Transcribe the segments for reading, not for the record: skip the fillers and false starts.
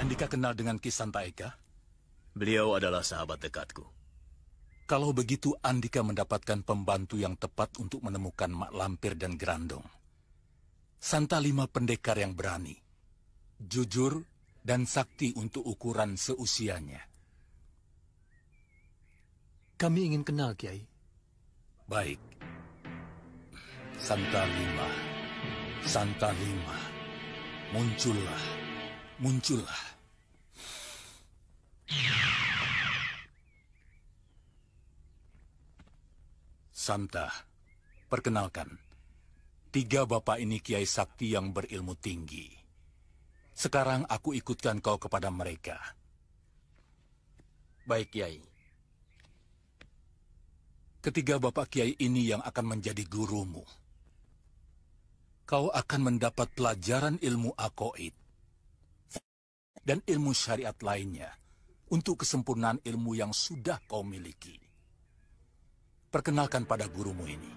Andika kenal dengan Ki Santa Eka? Beliau adalah sahabat dekatku. Kalau begitu, Andika mendapatkan pembantu yang tepat untuk menemukan Mak Lampir dan Grandong. Santa Lima pendekar yang berani, jujur, dan sakti untuk ukuran seusianya. Kami ingin kenal, Kiai. Baik. Santa Lima. Santa Lima. Muncullah. Muncullah. Santa, perkenalkan. 3 bapak ini kiai sakti yang berilmu tinggi. Sekarang aku ikutkan kau kepada mereka. Baik, Kiai. Ketiga bapak kiai ini yang akan menjadi gurumu. Kau akan mendapat pelajaran ilmu aqaid dan ilmu syariat lainnya untuk kesempurnaan ilmu yang sudah kau miliki. Perkenalkan pada gurumu ini.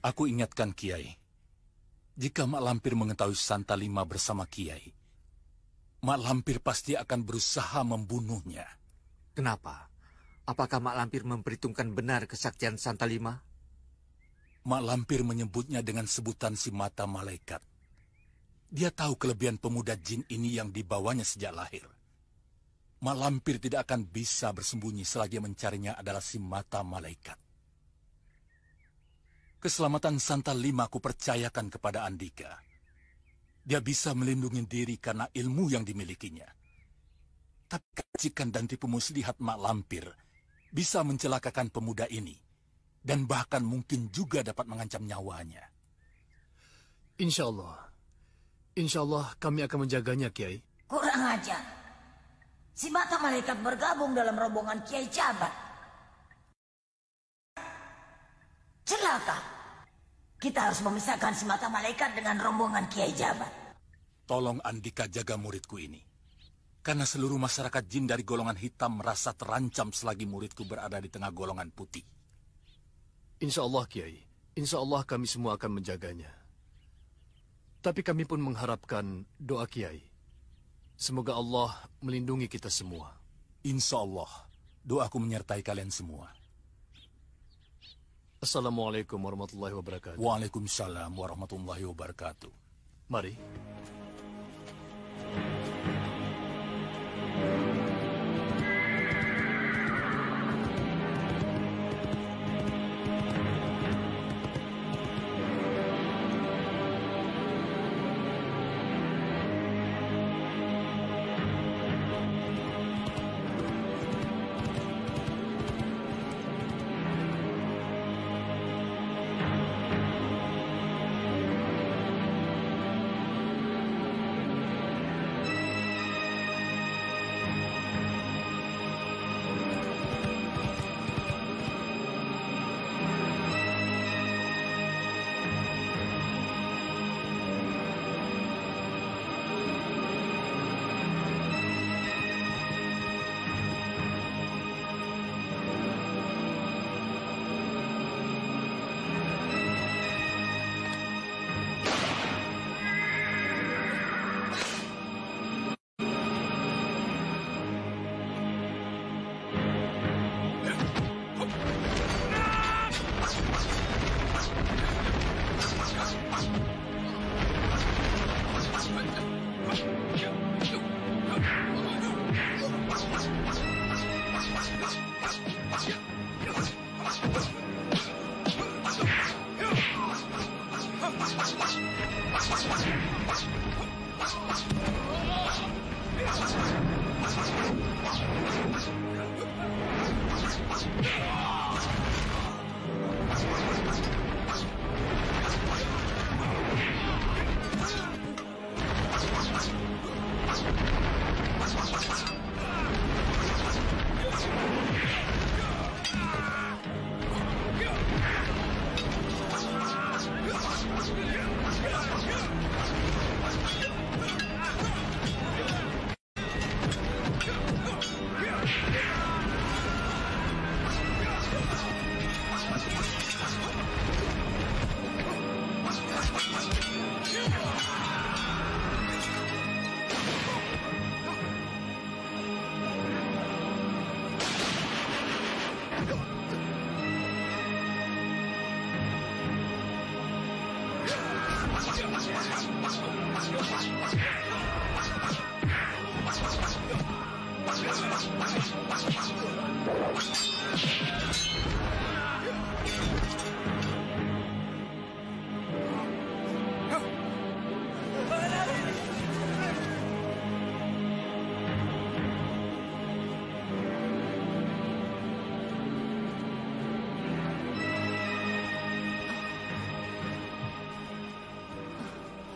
Aku ingatkan Kiai, jika Mak Lampir mengetahui Santa Lima bersama Kiai, Mak Lampir pasti akan berusaha membunuhnya. Kenapa? Apakah Mak Lampir memperhitungkan benar kesaktian Santa Lima? Mak Lampir menyebutnya dengan sebutan si mata malaikat. Dia tahu kelebihan pemuda jin ini yang dibawanya sejak lahir. Mak Lampir tidak akan bisa bersembunyi selagi mencarinya adalah si mata malaikat. Keselamatan Santa Lima aku percayakan kepada Andika. Dia bisa melindungi diri karena ilmu yang dimilikinya. Tapi kejikan dan tipu muslihat Mak Lampir bisa mencelakakan pemuda ini, dan bahkan mungkin juga dapat mengancam nyawanya. Insya Allah kami akan menjaganya, Kiai. Kurang ajar. Si mata malaikat bergabung dalam rombongan Kiai Jabat. Celaka. Kita harus memisahkan si mata malaikat dengan rombongan Kiai Jabat. Tolong Andika jaga muridku ini. Karena seluruh masyarakat jin dari golongan hitam merasa terancam selagi muridku berada di tengah golongan putih. Insya Allah, Kiai. Insya Allah kami semua akan menjaganya. Tapi kami pun mengharapkan doa Kiai. Semoga Allah melindungi kita semua. Insya Allah, doaku menyertai kalian semua. Assalamualaikum warahmatullahi wabarakatuh. Waalaikumsalam warahmatullahi wabarakatuh. Mari.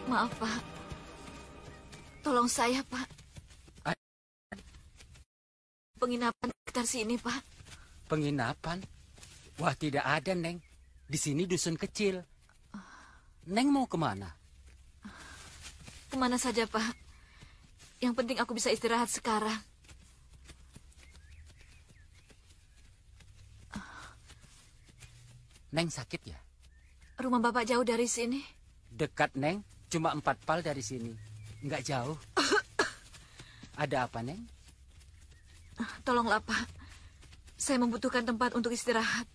Maaf, Pak. Tolong saya, Pak. Penginapan sekitar sini, Pak. Penginapan? Wah, tidak ada, Neng. Di sini dusun kecil. Neng mau kemana? Kemana saja, Pak. Yang penting aku bisa istirahat sekarang. Neng sakit ya? Rumah Bapak jauh dari sini? Dekat, Neng. Cuma 4 pal dari sini. Nggak jauh. Ada apa, Neng? Tolonglah, Pak. Saya membutuhkan tempat untuk istirahat.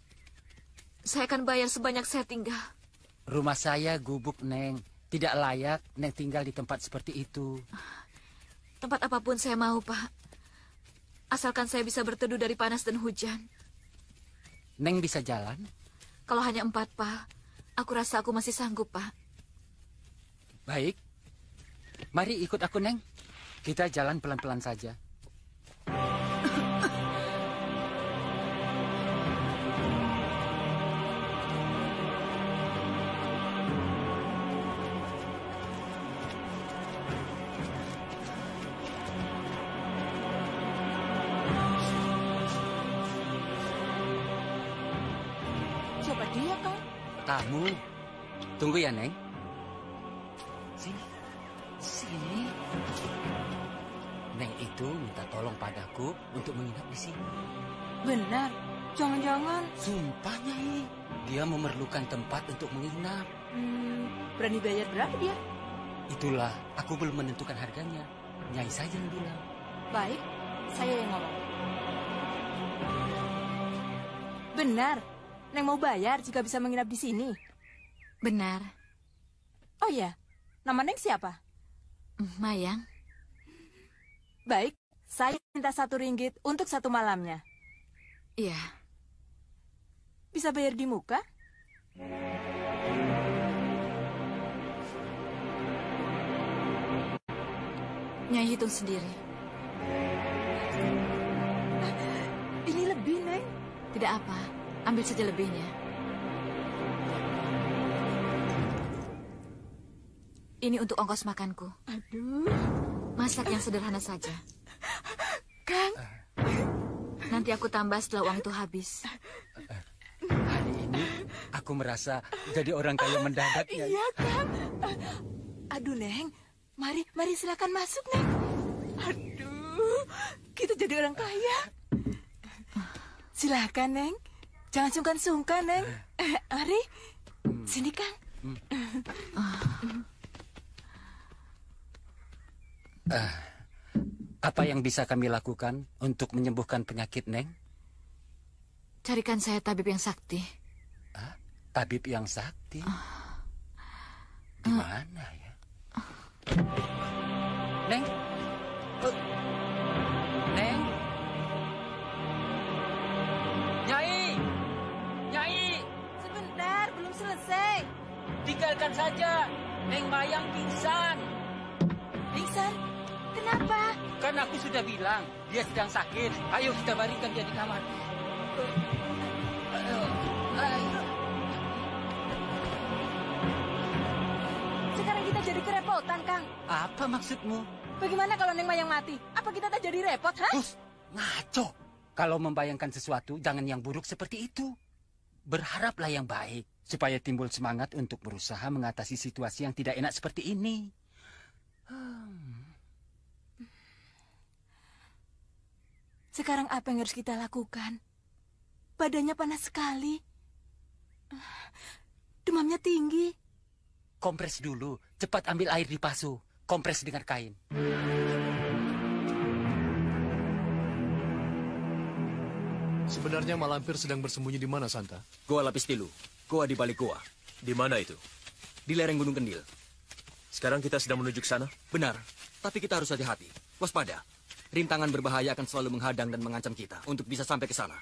Saya akan bayar sebanyak saya tinggal. Rumah saya gubuk, Neng. Tidak layak Neng tinggal di tempat seperti itu. Tempat apapun saya mau, Pak. Asalkan saya bisa berteduh dari panas dan hujan. Neng bisa jalan? Kalau hanya 4 pal, aku rasa aku masih sanggup, Pak. Baik. Mari ikut aku, Neng. Kita jalan pelan-pelan saja. Siapa dia, Kang? Tamu. Tunggu ya, Neng. Sini. Neng itu minta tolong padaku untuk menginap di sini. Benar. Jangan-jangan... Sumpah, Nyai. Dia memerlukan tempat untuk menginap. Berani bayar berapa dia? Itulah, aku belum menentukan harganya. Nyai saja yang bilang. Baik, saya yang ngomong. Benar. Neng mau bayar jika bisa menginap di sini. Benar. Oh iya, nama Neng siapa? Mayang. Baik, saya minta 1 ringgit untuk 1 malamnya. Iya. Bisa bayar di muka? Nyai hitung sendiri. Ini lebih, Neng. Tidak apa, ambil saja lebihnya. Ini untuk ongkos makanku. Aduh. Masak yang sederhana saja. Kang. Nanti aku tambah setelah uang itu habis. Hari ini aku merasa jadi orang kaya mendadak, Nyai. Iya, Kang. Aduh, Neng. Mari silakan masuk, Neng. Aduh, kita jadi orang kaya. Silakan, Neng. Jangan sungkan-sungkan, Neng. Mari. Sini, Kang. Apa yang bisa kami lakukan untuk menyembuhkan penyakit, Neng? Carikan saya tabib yang sakti. Tabib yang sakti? Di mana ya? Neng? Neng? Nyai! Nyai! Sebentar, belum selesai. Tinggalkan saja. Neng Mayang pingsan. Pingsan? Kenapa? Kan aku sudah bilang, dia sedang sakit. Ayo kita baringkan dia di kamar. Sekarang kita jadi kerepotan, Kang. Apa maksudmu? Bagaimana kalau Neng Mayang mati? Apa kita tak jadi repot, ha? Ngaco. Kalau membayangkan sesuatu, jangan yang buruk seperti itu. Berharaplah yang baik, supaya timbul semangat untuk berusaha mengatasi situasi yang tidak enak seperti ini. Sekarang apa yang harus kita lakukan? Badannya panas sekali. Demamnya tinggi. Kompres dulu, cepat ambil air di pasu. Kompres dengan kain. Sebenarnya Mak Lampir sedang bersembunyi di mana, Santa? Goa Lapis Tilu. Goa di balik goa. Di mana itu? Di lereng Gunung Kendil. Sekarang kita sedang menuju ke sana? Benar, tapi kita harus hati-hati. Waspada. Rintangan berbahaya akan selalu menghadang dan mengancam kita untuk bisa sampai ke sana.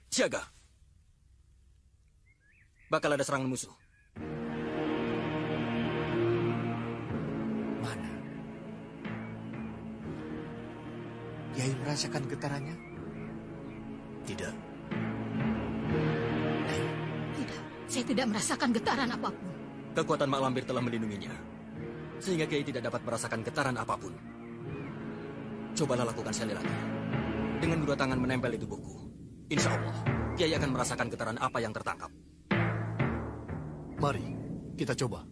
Siaga. Bakal ada serangan musuh. Mana? Kiai merasakan getarannya? Tidak. Tidak, saya tidak merasakan getaran apapun. Kekuatan Mak Lampir telah melindunginya. Sehingga Kiai tidak dapat merasakan getaran apapun. Cobalah lakukan sekali lagi. Dengan dua tangan menempel di tubuhku. Insya Allah, Kiai akan merasakan getaran apa yang tertangkap. Mari, kita coba.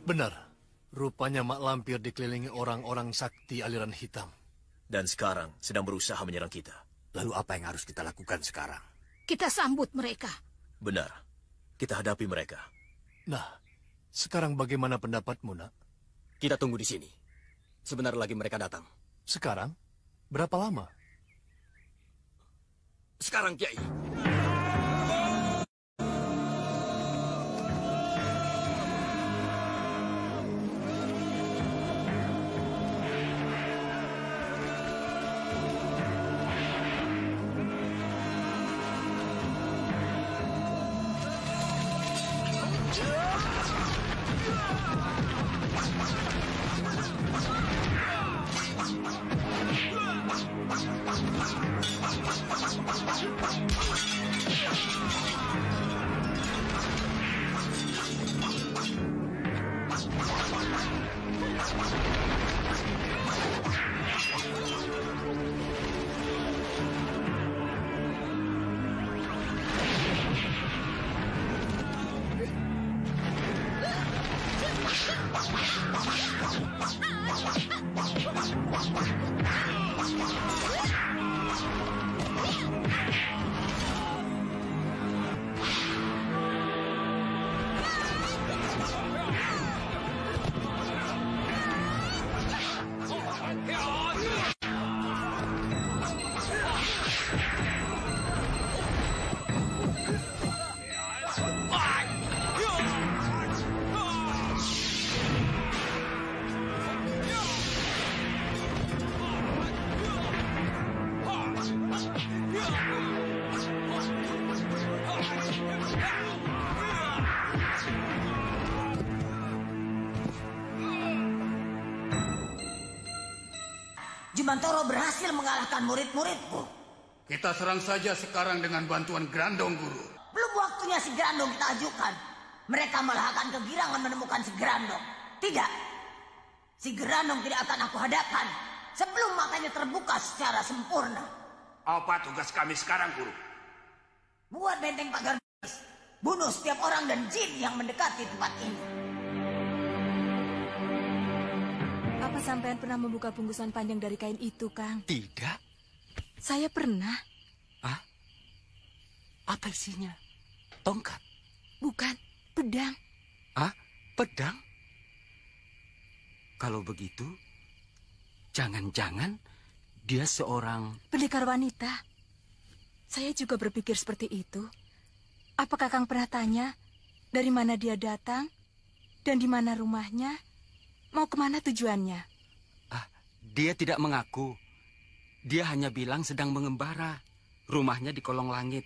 Benar, rupanya Mak Lampir dikelilingi orang-orang sakti aliran hitam. Dan sekarang sedang berusaha menyerang kita. Lalu apa yang harus kita lakukan sekarang? Kita sambut mereka. Benar, kita hadapi mereka. Nah, sekarang bagaimana pendapatmu, Nak? Kita tunggu di sini. Sebentar lagi mereka datang. Sekarang? Berapa lama? Sekarang, Kiai. Jumantoro berhasil mengalahkan murid-muridku. Kita serang saja sekarang dengan bantuan Grandong, Guru. Belum waktunya si Grandong kita ajukan. Mereka malah akan kegirangan menemukan si Grandong. Tidak. Si Grandong tidak akan aku hadapkan sebelum matanya terbuka secara sempurna. Apa tugas kami sekarang, Guru? Buat benteng pagar iblis. Bunuh setiap orang dan jin yang mendekati tempat ini. Apa sampean pernah membuka bungkusan panjang dari kain itu, Kang? Tidak. Saya pernah. Apa isinya? Tongkat? Bukan, pedang. Pedang? Kalau begitu, jangan-jangan dia seorang... Pendekar wanita. Saya juga berpikir seperti itu. Apa Kakang pernah tanya dari mana dia datang dan di mana rumahnya? Mau kemana tujuannya? Dia tidak mengaku. Dia hanya bilang sedang mengembara. Rumahnya di kolong langit.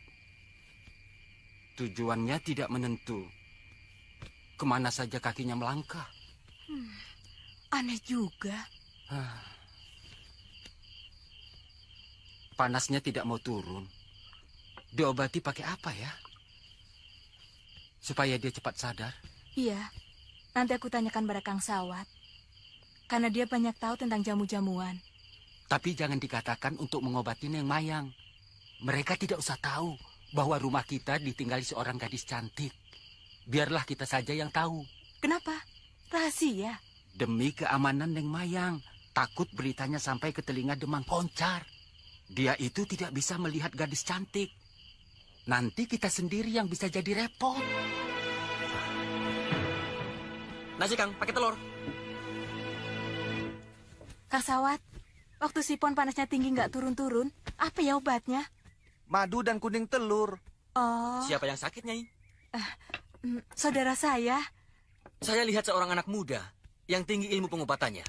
Tujuannya tidak menentu. Kemana saja kakinya melangkah. Aneh juga. Panasnya tidak mau turun. Diobati pakai apa ya? Supaya dia cepat sadar. Iya, nanti aku tanyakan pada Kang Sawat. Karena dia banyak tahu tentang jamu-jamuan. Tapi jangan dikatakan untuk mengobati Neng Mayang. Mereka tidak usah tahu bahwa rumah kita ditinggali seorang gadis cantik. Biarlah kita saja yang tahu. Kenapa? Rahasia. Demi keamanan Neng Mayang. Takut beritanya sampai ke telinga Demang Koncar. Dia itu tidak bisa melihat gadis cantik. Nanti kita sendiri yang bisa jadi repot. Nasi, Kang, pakai telur. Kang Sawat, waktu sipon panasnya tinggi nggak turun-turun, apa ya obatnya? Madu dan kuning telur. Oh. Siapa yang sakit, Nyai? Saudara saya. Saya lihat seorang anak muda yang tinggi ilmu pengobatannya.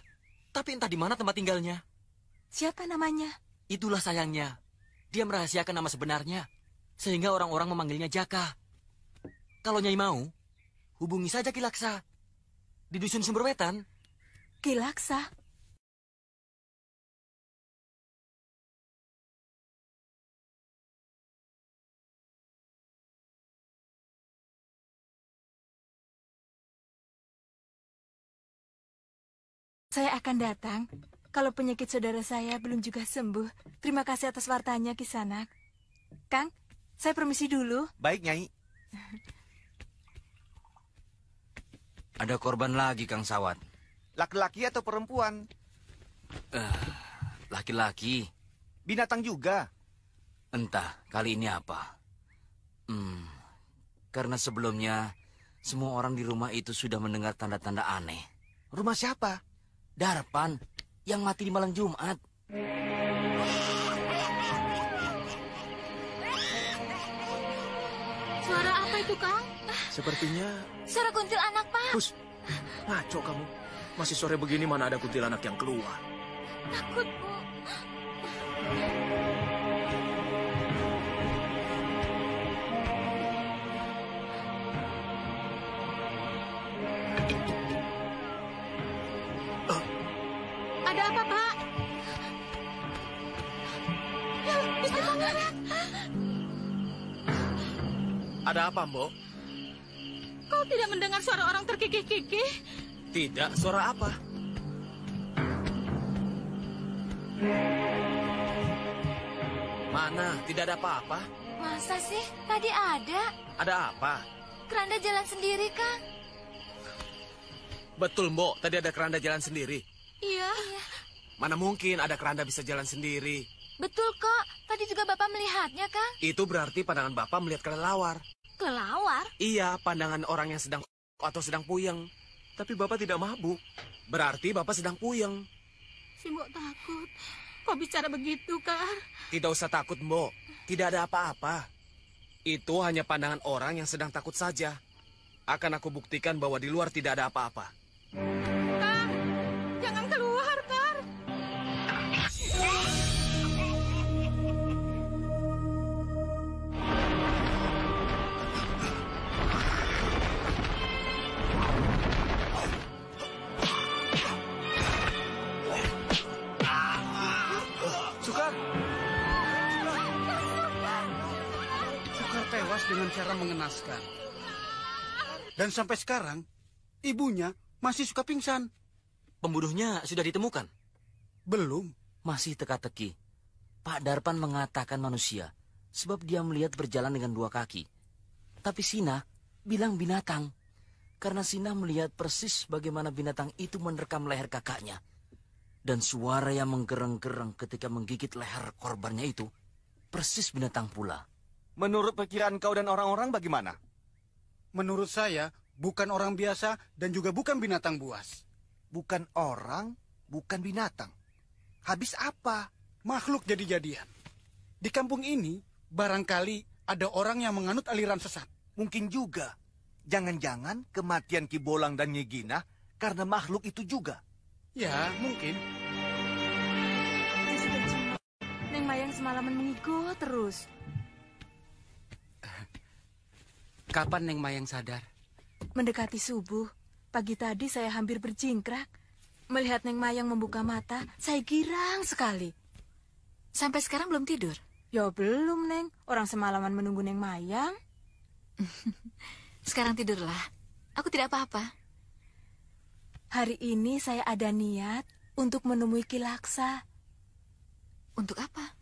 Tapi entah di mana tempat tinggalnya. Siapa namanya? Itulah sayangnya. Dia merahasiakan nama sebenarnya. Sehingga orang-orang memanggilnya Jaka. Kalau Nyai mau, hubungi saja Ki Laksa. Di Dusun Sumberwetan. Ki Laksa? Saya akan datang kalau penyakit saudara saya belum juga sembuh. Terima kasih atas wartanya, Kisanak. Kang, saya permisi dulu. Baik, Nyai. Ada korban lagi, Kang Sawat. Laki-laki atau perempuan? Laki-laki. Binatang juga? Entah, kali ini apa. Karena sebelumnya, semua orang di rumah itu sudah mendengar tanda-tanda aneh. Rumah siapa? Darpan, yang mati di malam Jumat. Suara apa itu, Kang? Sepertinya... Suara kuntilanak, Pak. Hus, ngaco kamu. Masih sore begini mana ada kuntilanak yang keluar. Takut, Bu. Ada apa, Pak? Ya, Gusti Pangeran. Ada apa, Mbok? Kau tidak mendengar suara orang terkikih-kikih? Tidak, suara apa? Mana? Tidak ada apa-apa. Masa sih? Tadi ada. Ada apa? Keranda jalan sendiri, Kang. Betul, Mbok. Tadi ada keranda jalan sendiri. Iya. Mana mungkin ada keranda bisa jalan sendiri? Betul kok. Tadi juga Bapak melihatnya, Kang. Itu berarti pandangan Bapak melihat kelelawar. Kelawar? Iya, pandangan orang yang sedang atau sedang puyeng. Tapi Bapak tidak mabuk. Berarti Bapak sedang puyeng. Si Mbok takut. Kok bicara begitu, Kang? Tidak usah takut, Mbok. Tidak ada apa-apa. Itu hanya pandangan orang yang sedang takut saja. Akan aku buktikan bahwa di luar tidak ada apa-apa. Kang, jangan keluar, Kang. Sukar tewas dengan cara mengenaskan. Dan sampai sekarang, ibunya masih suka pingsan. Pembunuhnya sudah ditemukan? Belum. Masih teka-teki. Pak Darpan mengatakan manusia, sebab dia melihat berjalan dengan 2 kaki. Tapi Sina bilang binatang. Karena Sina melihat persis bagaimana binatang itu menerkam leher kakaknya. Dan suara yang menggereng-gereng ketika menggigit leher korbannya itu persis binatang pula. Menurut pikiran kau dan orang-orang bagaimana? Menurut saya, bukan orang biasa dan juga bukan binatang buas. Bukan orang, bukan binatang. Habis apa? Makhluk jadi-jadian. Di kampung ini, barangkali ada orang yang menganut aliran sesat. Mungkin juga. Jangan-jangan kematian Ki Bolang dan Nyi Gina karena makhluk itu juga. Ya, mungkin. Neng Mayang semalaman mengigo terus. Kapan Neng Mayang sadar? Mendekati subuh, pagi tadi saya hampir berjingkrak. Melihat Neng Mayang membuka mata, saya girang sekali. Sampai sekarang belum tidur? Ya belum, Neng. Orang semalaman menunggu Neng Mayang. Sekarang tidurlah. Aku tidak apa-apa. Hari ini saya ada niat untuk menemui Ki Laksa. Untuk apa?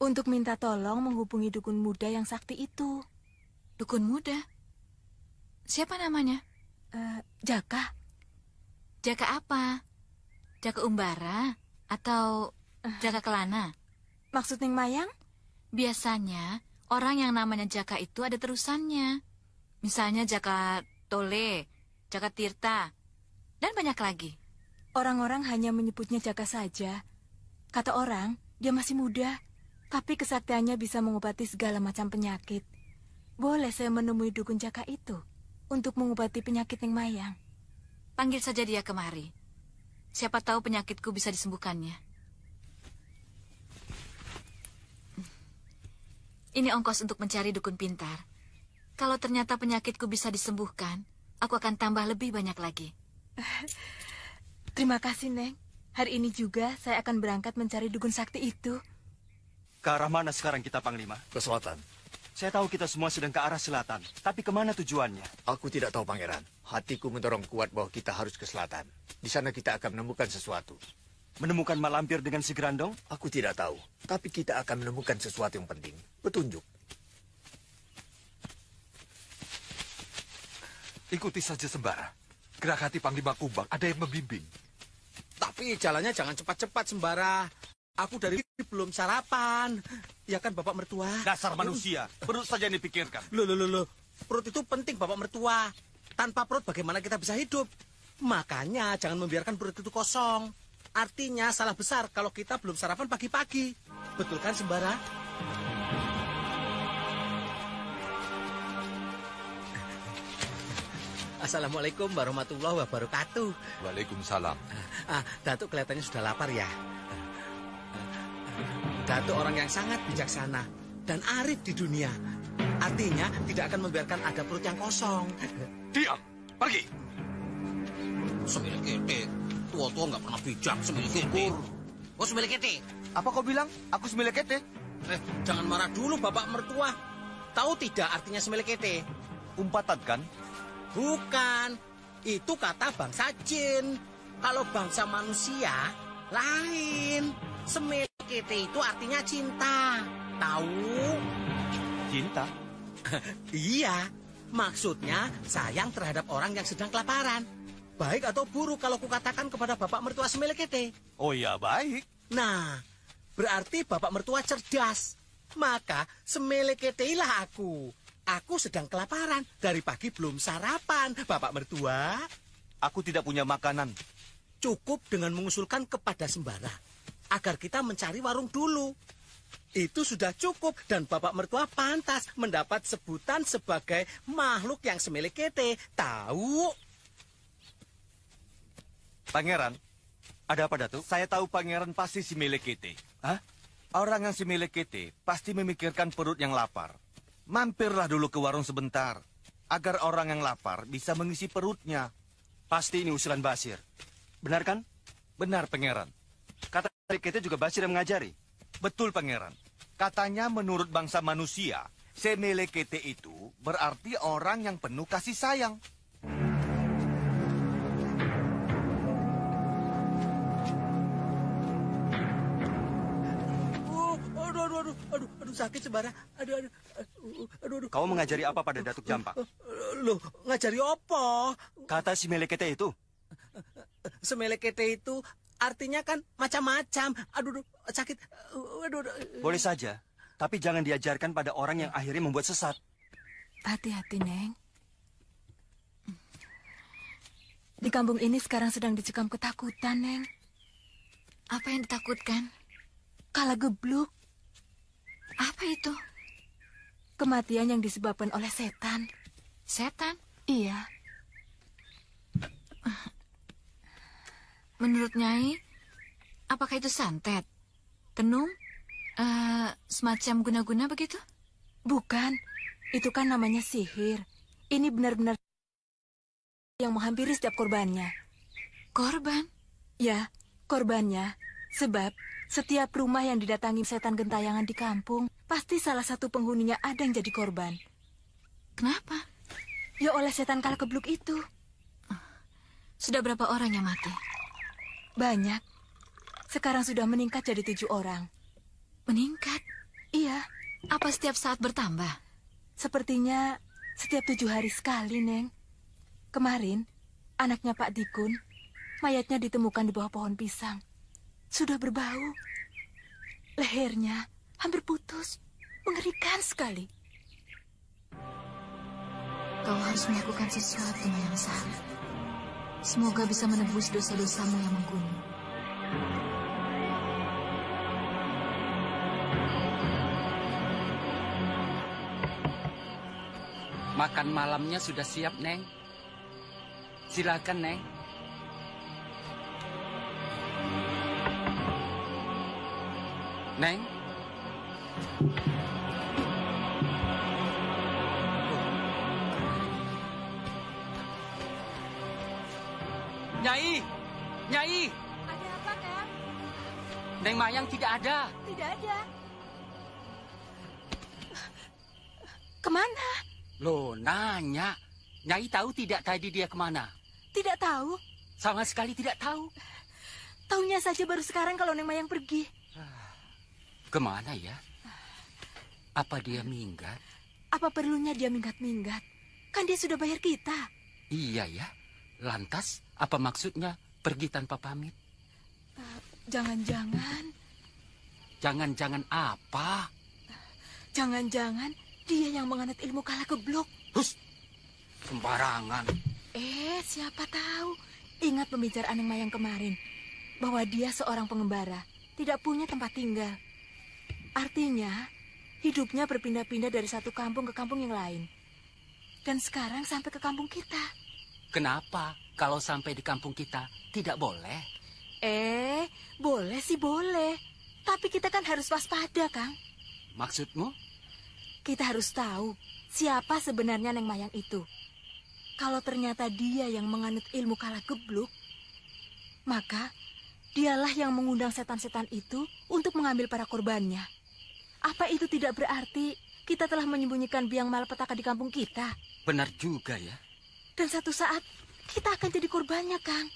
Untuk minta tolong menghubungi dukun muda yang sakti itu. Dukun muda? Siapa namanya? Jaka. Jaka apa? Jaka Umbara atau Jaka Kelana? Maksud Neng Mayang? Biasanya orang yang namanya Jaka itu ada terusannya. Misalnya Jaka Tole, Jaka Tirta, dan banyak lagi. Orang-orang hanya menyebutnya Jaka saja. Kata orang, dia masih muda, tapi kesaktiannya bisa mengobati segala macam penyakit. Boleh saya menemui dukun Jaka itu untuk mengobati penyakit Neng Mayang? Panggil saja dia kemari. Siapa tahu penyakitku bisa disembuhkannya. Ini ongkos untuk mencari dukun pintar. Kalau ternyata penyakitku bisa disembuhkan, aku akan tambah lebih banyak lagi. Terima kasih, Neng. Hari ini juga saya akan berangkat mencari dukun sakti itu. Ke arah mana sekarang kita, Panglima? Ke selatan. Saya tahu kita semua sedang ke arah selatan. Tapi kemana tujuannya? Aku tidak tahu, Pangeran. Hatiku mendorong kuat bahwa kita harus ke selatan. Di sana kita akan menemukan sesuatu. Menemukan mak lampir dengan si Gerandong? Aku tidak tahu. Tapi kita akan menemukan sesuatu yang penting. Petunjuk. Ikuti saja sembara. Gerak hati Panglima Kumbang ada yang membimbing. Tapi jalannya jangan cepat-cepat, Sembara. Aku dari belum sarapan. Ya kan, Bapak Mertua? Dasar manusia. Perut saja yang dipikirkan. Loh. Perut itu penting, Bapak Mertua. Tanpa perut bagaimana kita bisa hidup? Makanya jangan membiarkan perut itu kosong. Artinya salah besar kalau kita belum sarapan pagi-pagi. Betul kan, Sembara? Assalamualaikum warahmatullahi wabarakatuh. Waalaikumsalam. Datuk kelihatannya sudah lapar ya. Datuk orang yang sangat bijaksana dan arif di dunia. Artinya tidak akan membiarkan ada perut yang kosong. Diam, pergi. Sembilan kete, tua-tua nggak pernah bijak. Sembilan kete. Oh, sembilan kete. Apa kau bilang? Aku sembilan kete? Jangan marah dulu, Bapak Mertua. Tahu tidak artinya sembilan kete? Umpatan kan? Bukan. Itu kata bangsa jin. Kalau bangsa manusia, lain. Semelekete itu artinya cinta. Tahu? Cinta? Iya. Maksudnya sayang terhadap orang yang sedang kelaparan. Baik atau buruk kalau kukatakan kepada Bapak Mertua Semelekete. Oh ya, baik. Nah, berarti Bapak Mertua cerdas. Maka Semeleketeilah aku. Aku sedang kelaparan. Dari pagi belum sarapan, Bapak Mertua. Aku tidak punya makanan. Cukup dengan mengusulkan kepada Sembara agar kita mencari warung dulu. Itu sudah cukup dan Bapak Mertua pantas mendapat sebutan sebagai makhluk yang semelekete. Tahu? Pangeran, ada apa, Datuk? Saya tahu Pangeran pasti si melekete. Hah? Orang yang si melekete pasti memikirkan perut yang lapar. Mampirlah dulu ke warung sebentar, agar orang yang lapar bisa mengisi perutnya. Pasti ini usulan Basir. Benar kan? Benar, Pangeran. Kata melekete juga Basir yang mengajari. Betul, Pangeran. Katanya menurut bangsa manusia, semelekete itu berarti orang yang penuh kasih sayang. Aduh, sakit Sembara. Aduh. Kau mengajari apa pada Datuk Jampak? Loh, ngajari apa? Kata si melekete itu. Semelekete itu artinya kan macam-macam. Aduh, sakit. Aduh. Boleh saja, tapi jangan diajarkan pada orang yang akhirnya membuat sesat. Hati-hati, Neng. Di kampung ini sekarang sedang dicekam ketakutan, Neng. Apa yang ditakutkan? Kala gebluk. Apa itu? Kematian yang disebabkan oleh setan. Setan? Iya. Menurut Nyai, apakah itu santet? Tenung? Semacam guna-guna begitu? Bukan. Itu kan namanya sihir. Ini benar-benar yang menghampiri setiap korbannya. Korban? Ya, korbannya. Sebab setiap rumah yang didatangi setan gentayangan di kampung, pasti salah satu penghuninya ada yang jadi korban. Kenapa? Ya oleh setan kala gebluk itu. Sudah berapa orang yang mati? Banyak. Sekarang sudah meningkat jadi 7 orang. Meningkat? Iya. Apa setiap saat bertambah? Sepertinya setiap 7 hari sekali, Neng. Kemarin, anaknya Pak Dikun, mayatnya ditemukan di bawah pohon pisang. Sudah berbau. Lehernya hampir putus. Mengerikan sekali. Kau harus melakukan sesuatu yang salah. Semoga bisa menebus dosa-dosamu yang menggunung. Makan malamnya sudah siap, Neng. Silakan, Neng. Neng. Nyai! Nyai! Ada apa, Kang? Neng Mayang tidak ada. Tidak ada. Kemana? Loh, nanya. Nyai tahu tidak tadi dia kemana? Tidak tahu. Sama sekali tidak tahu. Taunya saja baru sekarang kalau Neng Mayang pergi. Kemana ya? Apa dia minggat? Apa perlunya dia minggat-minggat? Kan dia sudah bayar kita. Iya ya. Lantas, apa maksudnya pergi tanpa pamit? Jangan-jangan. Jangan-jangan apa? Jangan-jangan dia yang menganut ilmu kala gebluk. Hus! Sembarangan. Siapa tahu. Ingat pembicaraan Neng Mayang kemarin. Bahwa dia seorang pengembara. Tidak punya tempat tinggal. Artinya, hidupnya berpindah-pindah dari satu kampung ke kampung yang lain. Dan sekarang sampai ke kampung kita. Kenapa kalau sampai di kampung kita tidak boleh? Boleh sih boleh. Tapi kita kan harus waspada, Kang. Maksudmu? Kita harus tahu siapa sebenarnya Neng Mayang itu. Kalau ternyata dia yang menganut ilmu kala gebluk, maka dialah yang mengundang setan-setan itu untuk mengambil para korbannya. Apa itu tidak berarti kita telah menyembunyikan biang malapetaka di kampung kita? Benar juga ya. Dan satu saat kita akan jadi korbannya, Kang.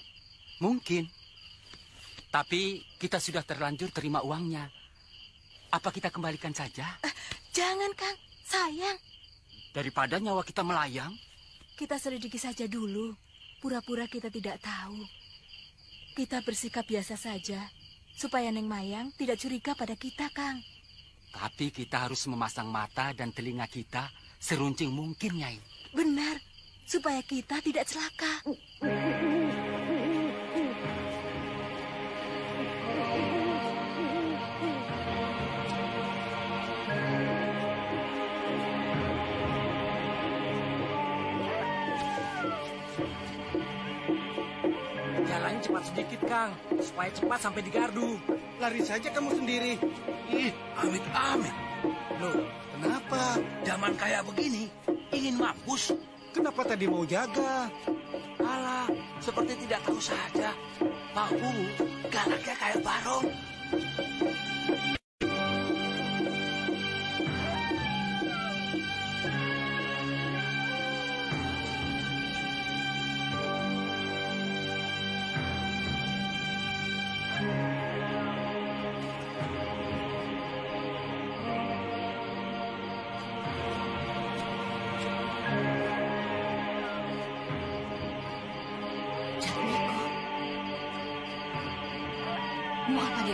Mungkin. Tapi kita sudah terlanjur terima uangnya. Apa kita kembalikan saja? Jangan, Kang. Sayang. Daripada nyawa kita melayang. Kita selidiki saja dulu. Pura-pura kita tidak tahu. Kita bersikap biasa saja. Supaya Neng Mayang tidak curiga pada kita, Kang. Tapi kita harus memasang mata dan telinga kita seruncing mungkin, Nyai. Benar. Supaya kita tidak celaka. Jalannya cepat sedikit, Kang. Supaya cepat sampai di gardu. Lari saja kamu sendiri. Ih, amit-amit. Loh, kenapa? Zaman kayak begini, ingin mampus. Kenapa tadi mau jaga? Alah, seperti tidak tahu saja. Pak Ungu, galaknya kayak barong.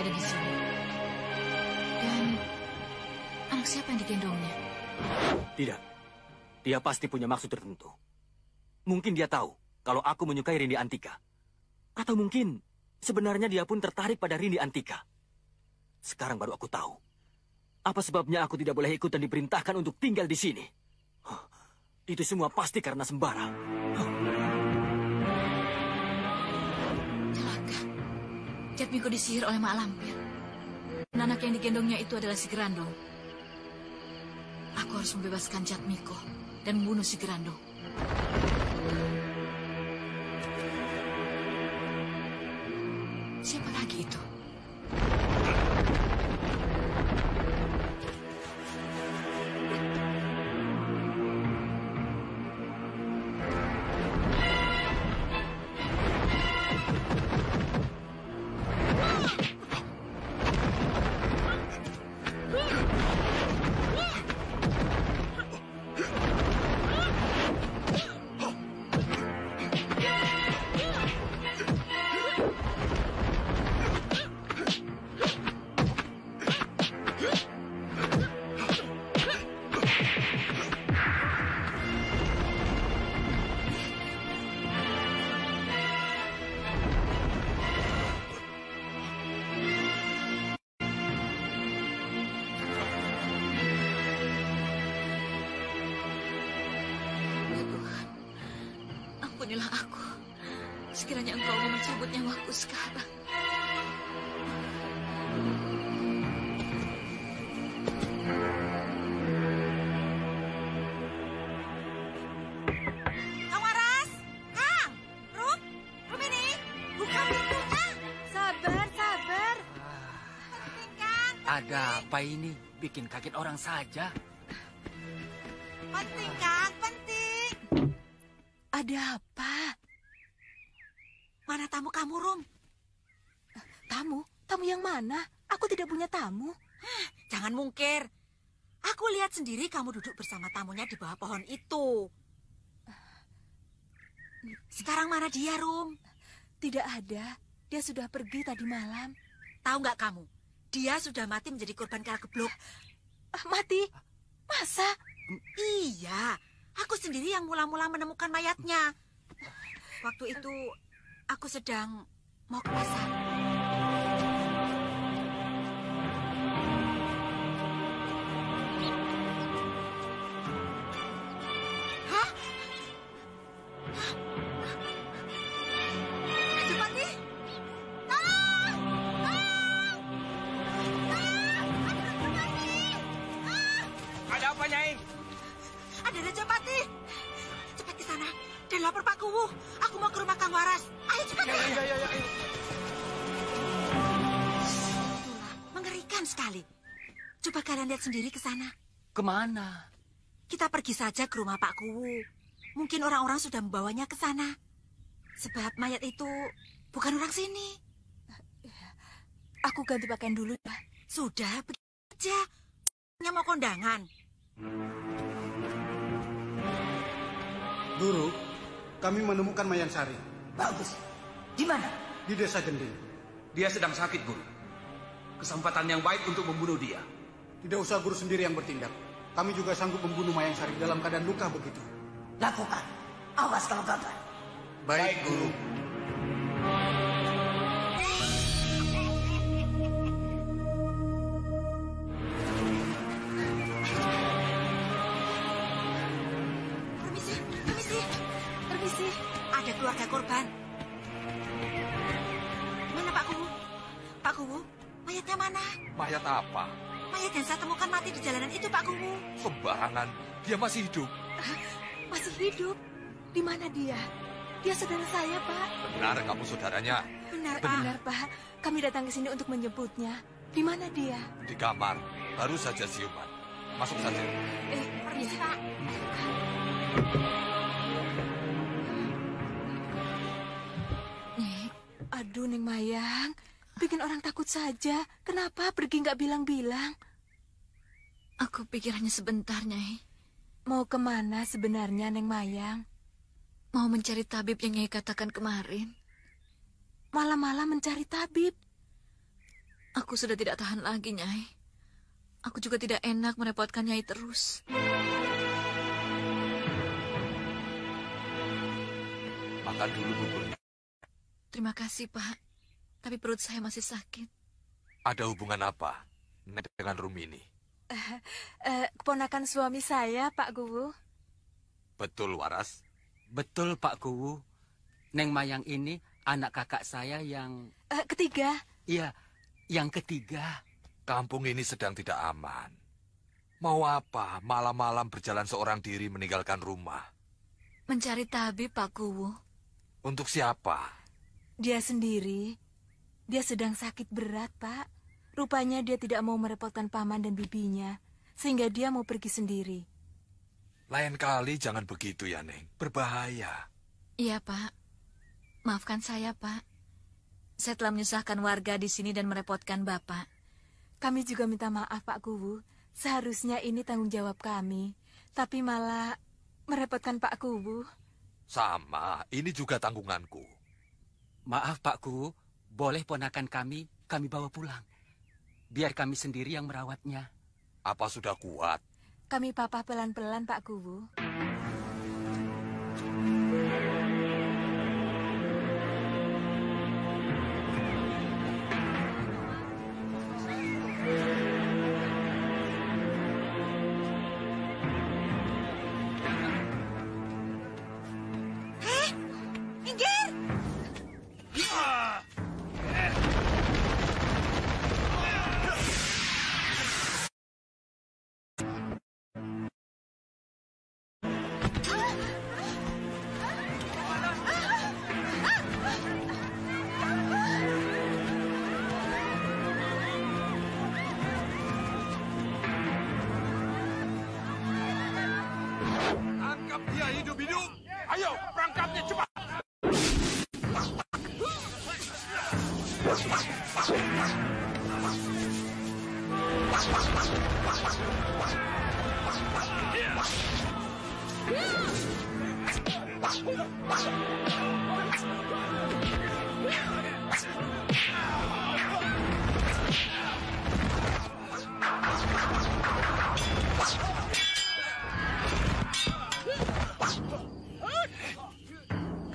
ada di sini. Dan anak siapa yang digendongnya? Tidak. Dia pasti punya maksud tertentu. Mungkin dia tahu kalau aku menyukai Rindi Antika. Atau mungkin sebenarnya dia pun tertarik pada Rindi Antika. Sekarang baru aku tahu. Apa sebabnya aku tidak boleh ikut dan diperintahkan untuk tinggal di sini? Itu semua pasti karena Sembara. Celaka. Jatmiko disihir oleh Mak Lampir. Dan anak yang digendongnya itu adalah si Gerandong. Aku harus membebaskan Jatmiko dan membunuh si Gerandong. Siapa lagi itu? Ampunilah aku. Sekiranya engkau mau mencabut nyawaku sekarang. Kang Waras! Kang! Rum ini! Buka pintunya! Sabar. Penting, Kang! Ada apa ini? Bikin kaget orang saja. Penting, Kang! Penting! Ada apa? Mana tamu kamu, Rum? Tamu? Tamu yang mana? Aku tidak punya tamu. Jangan mungkir. Aku lihat sendiri kamu duduk bersama tamunya di bawah pohon itu. Sekarang mana dia, Rum? Tidak ada. Dia sudah pergi tadi malam. Tahu nggak kamu? Dia sudah mati menjadi korban kala-geblok. Mati? Masa? Iya. Aku sendiri yang mula-mula menemukan mayatnya. Waktu itu aku sedang mau ke pasar. Hah? Jepati? Tolong! Ada apa, Nyai? Ada Raja Pati. Cepat ke sana dan lapor Pak Kuwu. Aku mau ke rumah Kang Waras. Ayo cepat. Ya. Itulah, mengerikan sekali. Coba kalian lihat sendiri ke sana. Kemana? Kita pergi saja ke rumah Pak Kuwu. Mungkin orang-orang sudah membawanya ke sana. Sebab mayat itu bukan orang sini. Aku ganti pakaian dulu ya. Sudah, begitu aja. Hanya mau kondangan. Guru, kami menemukan Mayan Sari. Bagus. Di mana? Di Desa Gending. Dia sedang sakit, Guru. Kesempatan yang baik untuk membunuh dia. Tidak usah guru sendiri yang bertindak. Kami juga sanggup membunuh Mayang Sari dalam keadaan luka begitu. Lakukan. Awas kalau gagal. Baik, Guru. Permisi. Ada keluarga korban. Mana Pak Kuwu? Pak Kuwu, mayatnya mana? Mayat apa? Mayat yang saya temukan mati di jalanan itu, Pak Kuwu. Sembarangan. Dia masih hidup. Masih hidup? Di mana dia? Dia saudara saya, Pak. Benar kamu saudaranya. Benar, Pak. Kami datang ke sini untuk menjemputnya. Di mana dia? Di kamar. Baru saja siuman. Masuk saja. Permisi, Pak. Aduh, Neng Mayang. Bikin orang takut saja. Kenapa pergi nggak bilang-bilang? Aku pikir hanya sebentar, Nyai. Mau kemana sebenarnya, Neng Mayang? Mau mencari tabib yang Nyai katakan kemarin. Malam-malam mencari tabib? Aku sudah tidak tahan lagi, Nyai. Aku juga tidak enak merepotkan Nyai terus. Makan dulu buburnya. Terima kasih, Pak. Tapi perut saya masih sakit. Ada hubungan apa dengan Rumini? Keponakan suami saya, Pak Kuwu. Betul, Waras? Betul, Pak Kuwu. Neng Mayang ini anak kakak saya yang... Ketiga. Iya, yang ketiga. Kampung ini sedang tidak aman. Mau apa malam-malam berjalan seorang diri meninggalkan rumah? Mencari tabib, Pak Kuwu. Untuk siapa? Dia sendiri. Dia sedang sakit berat, Pak. Rupanya dia tidak mau merepotkan paman dan bibinya, sehingga dia mau pergi sendiri. Lain kali jangan begitu ya, Neng. Berbahaya. Iya, Pak. Maafkan saya, Pak. Saya telah menyusahkan warga di sini dan merepotkan Bapak. Kami juga minta maaf, Pak Kuwu. Seharusnya ini tanggung jawab kami, tapi malah merepotkan Pak Kuwu. Sama, ini juga tanggunganku. Maaf, Pak Kuwu. Boleh ponakan kami bawa pulang. Biar kami sendiri yang merawatnya. Apa sudah kuat? Kami papa pelan-pelan, Pak Kuwu. Minggir! Tangkap dia hidup-hidup. Ayo, perangkapnya cepat.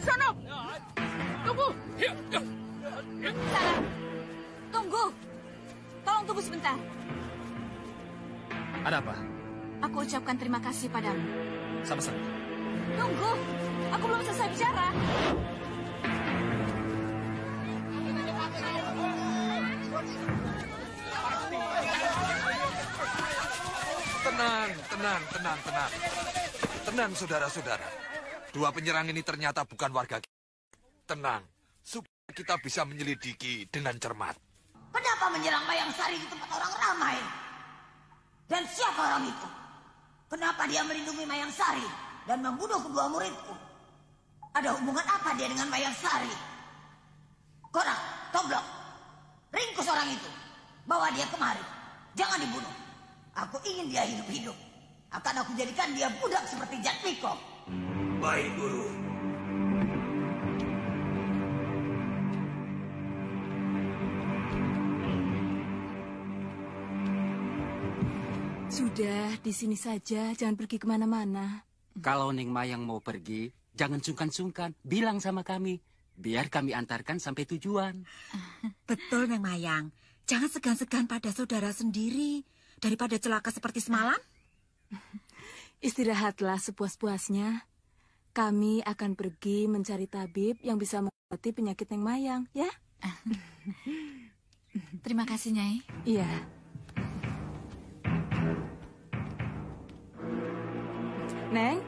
Sono! Tunggu! Sarah, tunggu. Tolong tunggu sebentar. Ada apa? Aku ucapkan terima kasih padamu. Sama-sama. Tunggu. Aku belum selesai bicara. Tenang. Tenang, saudara-saudara. Dua penyerang ini ternyata bukan warga kita. Tenang, supaya kita bisa menyelidiki dengan cermat. Kenapa menyerang Mayang Sari di tempat orang ramai? Dan siapa orang itu? Kenapa dia melindungi Mayang Sari dan membunuh kedua muridku? Ada hubungan apa dia dengan Mayang Sari? Korak, Toblok, ringkus orang itu. Bawa dia kemari. Jangan dibunuh. Aku ingin dia hidup-hidup. Akan aku jadikan dia budak seperti Jatmiko. Baik, Guru. Sudah, di sini saja. Jangan pergi kemana-mana. Kalau Neng Mayang mau pergi, jangan sungkan-sungkan. Bilang sama kami. Biar kami antarkan sampai tujuan. Betul, Neng Mayang. Jangan segan-segan pada saudara sendiri. Daripada celaka seperti semalam. Istirahatlah sepuas-puasnya. Kami akan pergi mencari tabib yang bisa mengobati penyakit Neng Mayang, ya? Terima kasih, Nyai. Iya. Neng,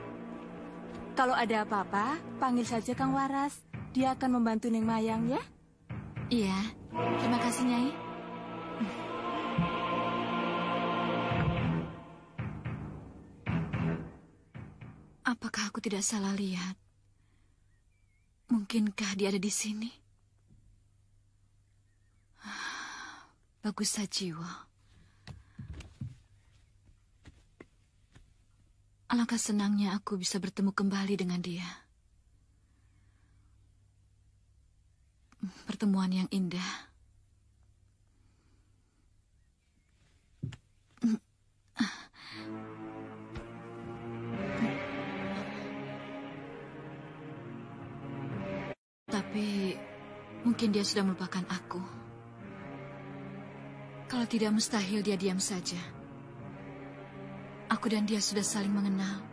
kalau ada apa-apa, panggil saja Kang Waras. Dia akan membantu Neng Mayang, ya? Iya, terima kasih, Nyai. Apakah aku tidak salah lihat? Mungkinkah dia ada di sini? Bagus sajiwa. Alangkah senangnya aku bisa bertemu kembali dengan dia. Pertemuan yang indah. Mungkin dia sudah melupakan aku. Kalau tidak, mustahil dia diam saja. Aku dan dia sudah saling mengenal.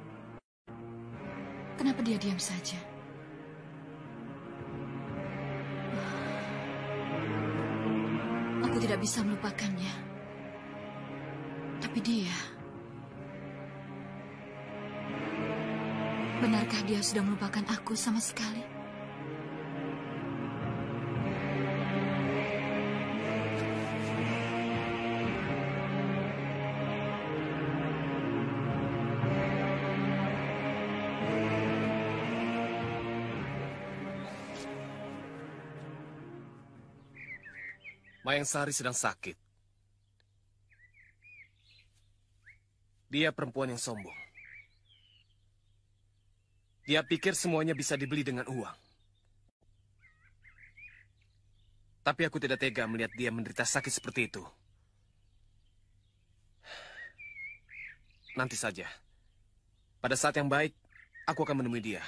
Kenapa dia diam saja? Aku tidak bisa melupakannya. Tapi dia... Benarkah dia sudah melupakan aku sama sekali? Mayang Sari sedang sakit. Dia perempuan yang sombong. Dia pikir semuanya bisa dibeli dengan uang. Tapi aku tidak tega melihat dia menderita sakit seperti itu. Nanti saja. Pada saat yang baik, aku akan menemui dia.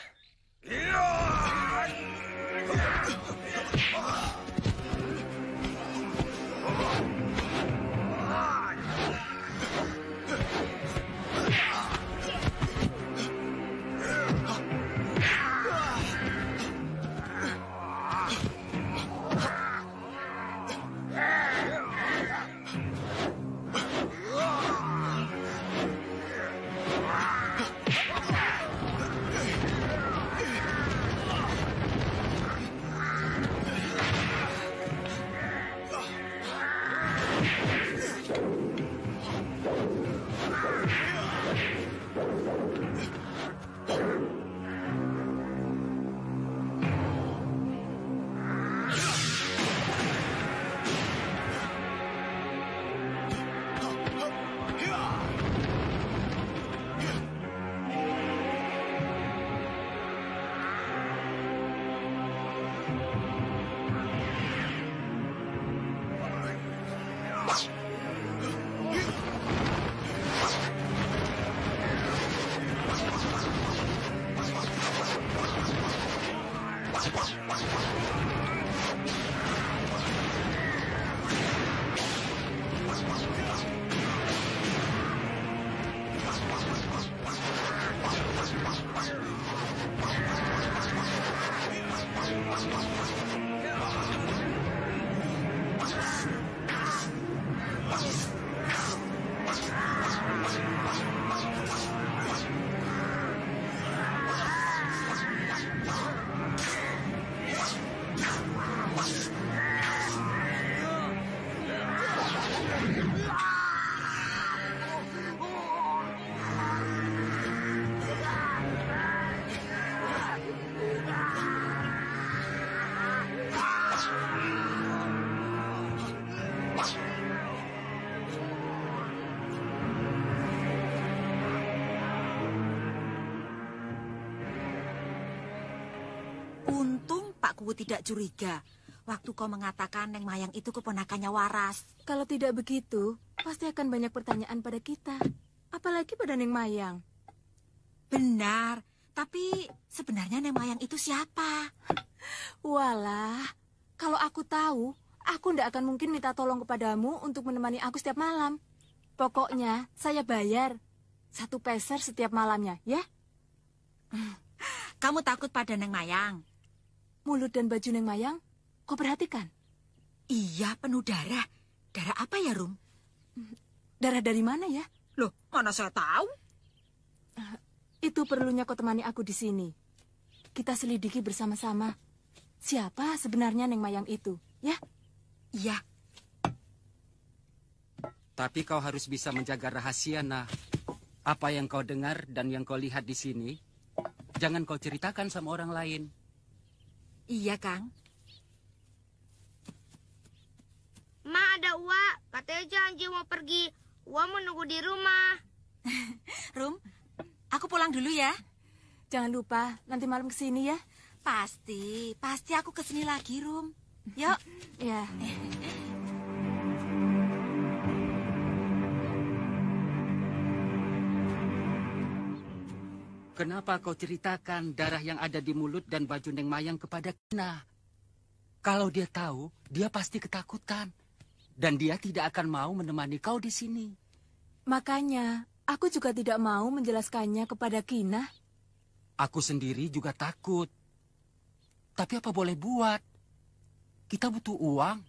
Untung Pak Kuwu tidak curiga waktu kau mengatakan Neng Mayang itu keponakannya Waras. Kalau tidak begitu, pasti akan banyak pertanyaan pada kita. Apalagi pada Neng Mayang. Benar, tapi sebenarnya Neng Mayang itu siapa? Walah, kalau aku tahu, aku tidak akan mungkin minta tolong kepadamu untuk menemani aku setiap malam. Pokoknya, saya bayar 1 peser setiap malamnya, ya? Kamu takut pada Neng Mayang? Mulut dan baju Neng Mayang, kau perhatikan? Iya, penuh darah. Darah apa ya, Rum? Darah dari mana ya? Loh, mana saya tahu? Itu perlunya kau temani aku di sini. Kita selidiki bersama-sama. Siapa sebenarnya Neng Mayang itu, ya? Iya. Tapi kau harus bisa menjaga rahasia, nah. Apa yang kau dengar dan yang kau lihat di sini, jangan kau ceritakan sama orang lain. Iya, Kang. Ma, ada Uwa. Katanya janji mau pergi. Uwa mau nunggu di rumah. Rum, aku pulang dulu ya. Jangan lupa, nanti malam kesini ya. Pasti aku kesini lagi, Rum. Yuk. Ya. Kenapa kau ceritakan darah yang ada di mulut dan baju Neng Mayang kepada Kina? Kalau dia tahu, dia pasti ketakutan. Dan dia tidak akan mau menemani kau di sini. Makanya, aku juga tidak mau menjelaskannya kepada Kinah. Aku sendiri juga takut. Tapi apa boleh buat? Kita butuh uang.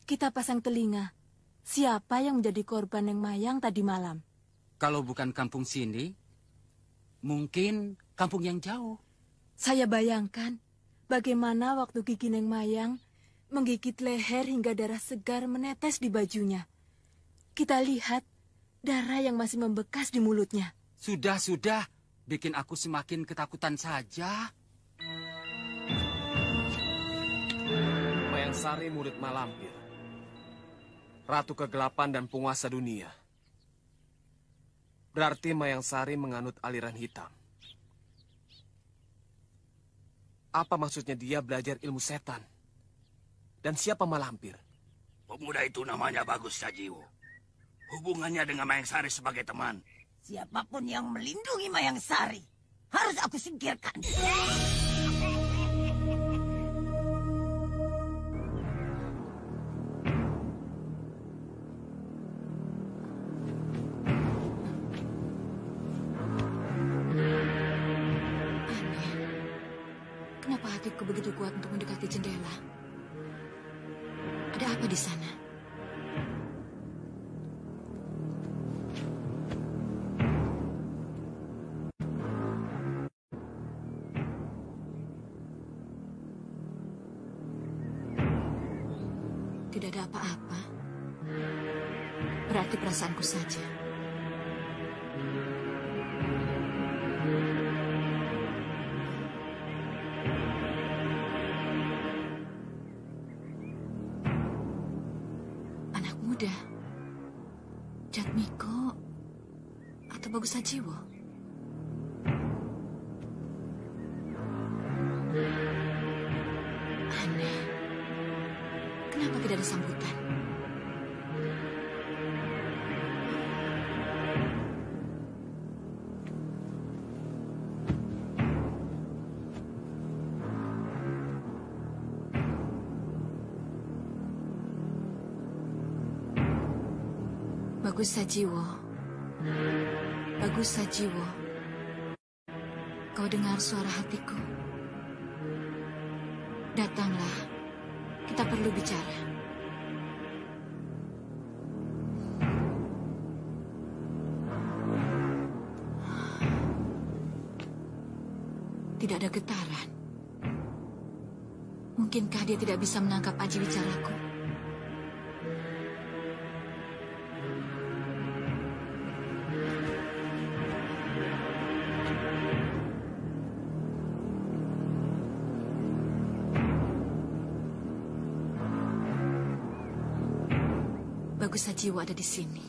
Kita pasang telinga. Siapa yang menjadi korban Neng Mayang tadi malam? Kalau bukan kampung sini, mungkin kampung yang jauh. Saya bayangkan bagaimana waktu gigi Neng Mayang menggigit leher hingga darah segar menetes di bajunya. Kita lihat darah yang masih membekas di mulutnya. Sudah. Bikin aku semakin ketakutan saja. Mayang Sari murid Malampir. Ratu kegelapan dan penguasa dunia. Berarti Mayang Sari menganut aliran hitam. Apa maksudnya dia belajar ilmu setan? Dan siapa Malampir? Pemuda itu namanya Bagus Sajiwo. Hubungannya dengan Mayang Sari sebagai teman. Siapapun yang melindungi Mayang Sari harus aku singkirkan. Kenapa hatiku begitu kuat untuk mendekati jendela? Ada apa di sana? Tidak ada apa-apa. Berarti perasaanku saja. Anak muda. Jatmiko atau Bagus Sajiwo? Aneh. Kenapa tidak ada sambutan? Bagus Sajiwo. Bagus Sajiwo. Kau dengar suara hatiku? Datanglah. Kita perlu bicara. Tidak ada getaran. Mungkinkah dia tidak bisa menangkap aji bicaraku? Bagus Sajiwo ada di sini.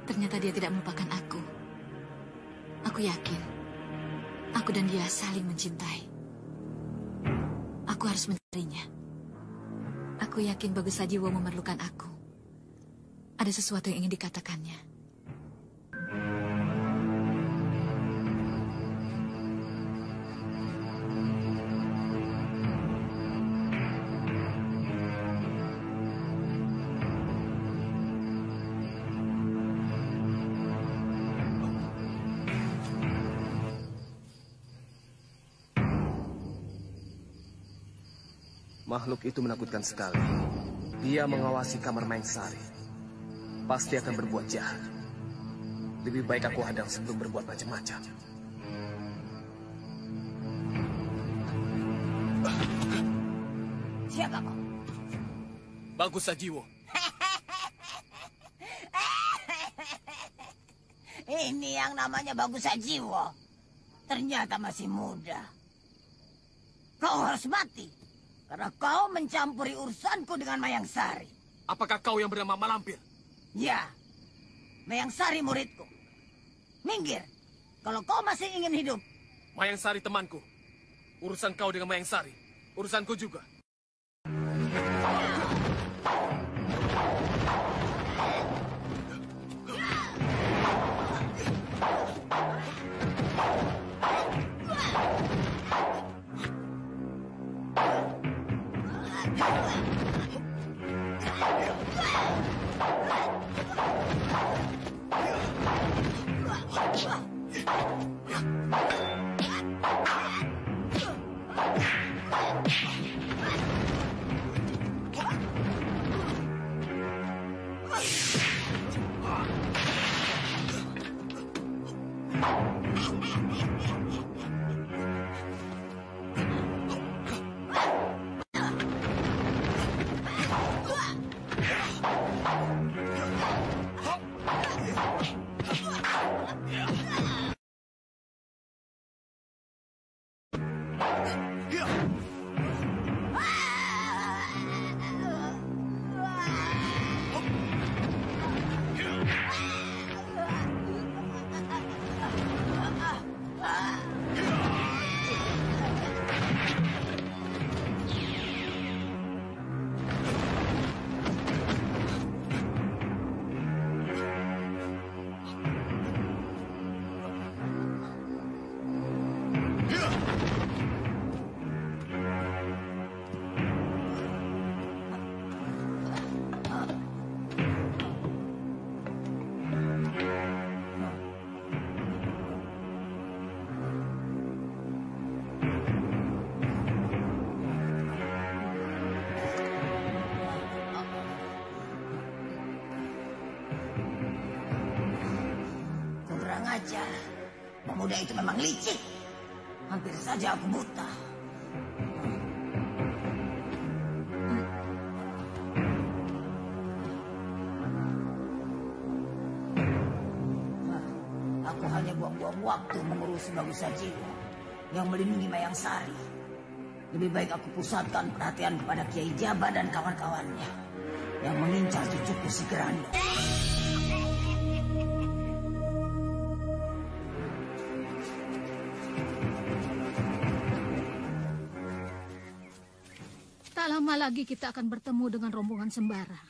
Ternyata dia tidak melupakan aku. Aku yakin, aku dan dia saling mencintai. Aku harus mencarinya. Aku yakin Bagus Sajiwo memerlukan aku. Ada sesuatu yang ingin dikatakannya. Makhluk itu menakutkan sekali. Dia mengawasi kamar Mayang Sari. Pasti akan berbuat jahat. Lebih baik aku hadang sebelum berbuat macam-macam. Siapa kau? Bagus Sajiwo. Ini yang namanya Bagus Sajiwo. Ternyata masih muda. Kau harus mati. Karena kau mencampuri urusanku dengan Mayang Sari. Apakah kau yang bernama Malampir? Ya. Mayang Sari muridku. Minggir. Kalau kau masih ingin hidup. Mayang Sari temanku. Urusan kau dengan Mayang Sari. Urusanku juga. Ajar. Pemuda itu memang licik. Hampir saja aku buta. Aku hanya buang-buang waktu mengurusi Bagus Sajiwo yang melindungi Mayang Sari. Lebih baik aku pusatkan perhatian kepada Kiai Jaba dan kawan-kawannya yang mengincar cucuku si Gerandong. Tak lama lagi kita akan bertemu dengan rombongan Sembara.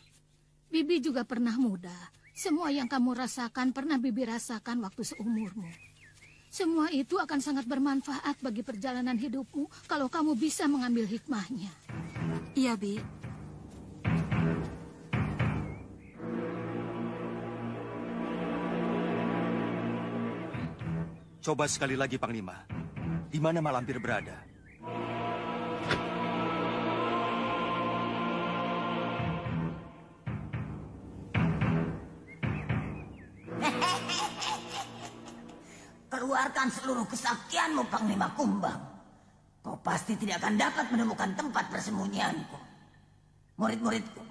Bibi juga pernah muda. Semua yang kamu rasakan pernah Bibi rasakan waktu seumurmu. Semua itu akan sangat bermanfaat bagi perjalanan hidupmu kalau kamu bisa mengambil hikmahnya. Iya, Bi. Coba sekali lagi, Panglima. Di mana Mak Lampir berada? Keluarkan seluruh kesaktianmu, Panglima Kumbang. Kau pasti tidak akan dapat menemukan tempat persembunyianku. Murid-muridku,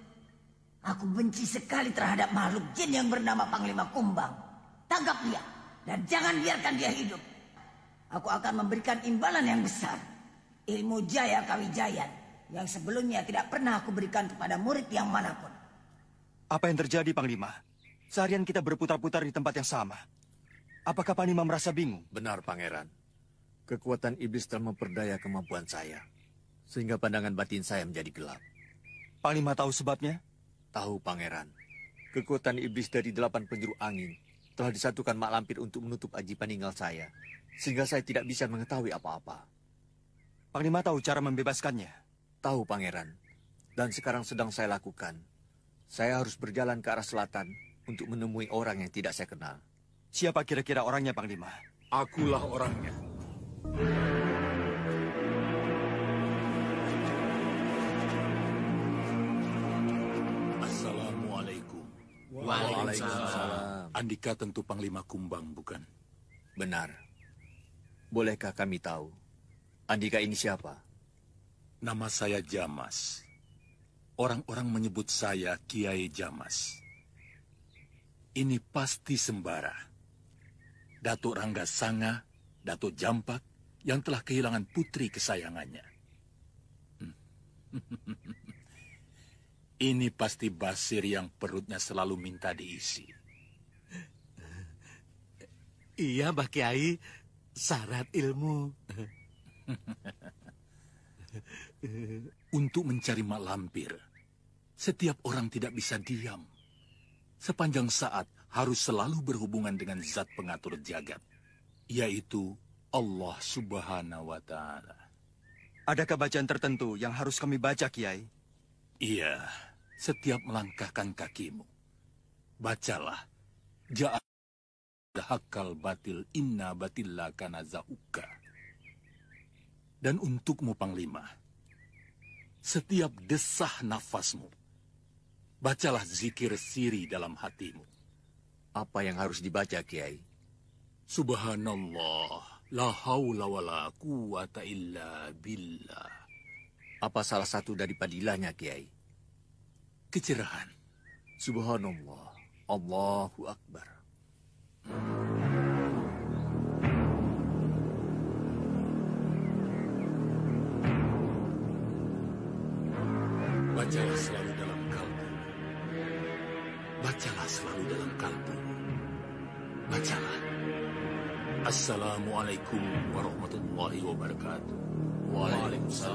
aku benci sekali terhadap makhluk jin yang bernama Panglima Kumbang. Tangkap dia, dan jangan biarkan dia hidup. Aku akan memberikan imbalan yang besar. Ilmu Jaya Kawijayan, yang sebelumnya tidak pernah aku berikan kepada murid yang manapun. Apa yang terjadi, Panglima? Seharian kita berputar-putar di tempat yang sama. Apakah Panglima merasa bingung? Benar, Pangeran. Kekuatan iblis telah memperdaya kemampuan saya, sehingga pandangan batin saya menjadi gelap. Panglima tahu sebabnya? Tahu, Pangeran. Kekuatan iblis dari 8 penjuru angin telah disatukan Mak Lampir untuk menutup aji paninggal saya, sehingga saya tidak bisa mengetahui apa-apa. Panglima tahu cara membebaskannya? Tahu, Pangeran. Dan sekarang sedang saya lakukan. Saya harus berjalan ke arah selatan untuk menemui orang yang tidak saya kenal. Siapa kira-kira orangnya, Panglima? Akulah orangnya. Assalamualaikum. Waalaikumsalam. Andika tentu Panglima Kumbang, bukan? Benar. Bolehkah kami tahu, Andika ini siapa? Nama saya Jamas. Orang-orang menyebut saya Kiai Jamas. Ini pasti Sembara. Datuk Rangga Sanga, Datuk Jampak, yang telah kehilangan putri kesayangannya. Ini pasti Basir yang perutnya selalu minta diisi. Iya, Mbak Kiai, syarat ilmu. Untuk mencari Mak Lampir, setiap orang tidak bisa diam. Sepanjang saat harus selalu berhubungan dengan zat pengatur jagat, yaitu Allah Subhanahu wa Ta'ala. Adakah bacaan tertentu yang harus kami baca, Kiai? Iya, setiap melangkahkan kakimu, bacalah, Ja'al batil inna batilla kana za'uka. Dan untukmu, Panglima, setiap desah nafasmu, bacalah zikir siri dalam hatimu. Apa yang harus dibaca, Kiai? Subhanallah, la haula wa la quwata illa billah. Apa salah satu dari padilahnya, Kiai? Kecerahan. Subhanallah, Allahu Akbar. Bacalah selalu dalam kalbu. Bacalah selalu dalam kalbu. Bacalah. Assalamualaikum warahmatullahi wabarakatuh. Waalaikumsalam